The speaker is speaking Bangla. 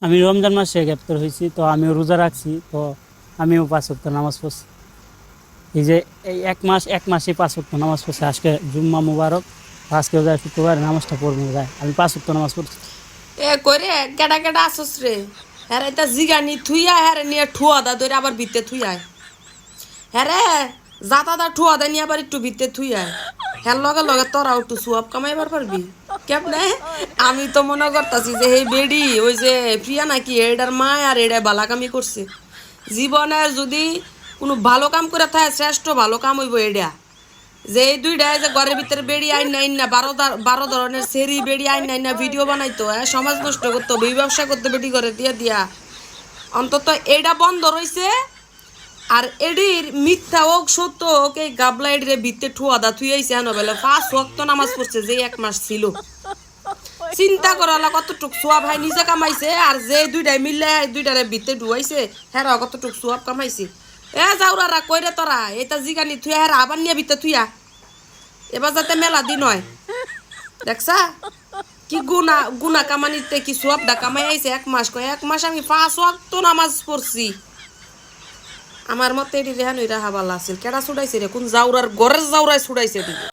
আমি রমজান মাসে গ্রেপ্তার হয়েছি, তো আমিও রোজা রাখছি, তো আমিও 5 ওয়াক্ত নামাজ পড়ছি। এই যে এই এক মাসে 5 ওয়াক্ত নামাজ পড়ছি। আজকে জুম্মা মুবারক, আজকে যায় শুক্রবার, নামাজটা পড়বো যায়। আমি 5 ওয়াক্ত নামাজ পড়ছি। এ কইরে কেডা কেডা আসস রে? হ্যাঁ তা জিগানি থুইয়া হ্যাঁ নিয়ে ঠুয়া দা ধরে আবার ভিতরে থুইয়ায়। হ্যাঁ রে জাতা দা ঠুয়া দা নিয়ে আবার একটু ভিতরে থুইয়ায়। হ্যাঁ লগে লগে তোরাও একটু সুয়াব কামাইবার পারবি কেমনে? আমি তো মনে করতাছি যে এই বেডি ওই যে প্রিয়া নাকি এটার মা আর এটা বালাকামি করছে। জীবনে যদি কোনো ভালো কাম করে থাকে শ্রেষ্ঠ ভালো কাম হইব এটা, যে এই দুইটাই যে ঘরের ভিতরে বেড়ি আইন নাই না 12 ধরনের সেরি বেড়ি আইন নাই না ভিডিও বানাইতো, সমাজ নষ্ট করতো, বই ব্যবসা করতো বেটি করে দিয়া দিয়া। অন্তত এইটা বন্ধ রইছে। আর এডির মিথ্যা হোক সত্য হোক এই গাবলা এডিরে ভিতরে ঠুয়া দা থুই আইছে হেন বেলা 5 ওয়াক্ত নামাজ পড়ছে যে 1 মাস ছিল। চিন্তা করালা কতটুক সোয়াব ভাই নিজে কামাইছে, আর যে দুইটাই মিললে দুইটারে ভিতরে ঢুয়াইছে হ্যাঁ কতটুক সোয়াব কামাইছে। এ যাওরা কইরে তোরা এটা জিগানি থুয়া হ্যাঁ আবার নিয়ে ভিতরে থুইয়া এবার যাতে মেলা দিন হয়। দেখছা কি গুনা গুনা কামানিতে কি সোয়াবটা কামাই আইছে 1 মাস। কয় 1 মাস আমি 5 ওয়াক্ত নামাজ পড়ছি। আমার মতে এটি রেহান রাহা ভালো আছিল। কেডা ছুটাইছে রে? কোন জাউরার ঘরের জাউরায় ছুটাইছে?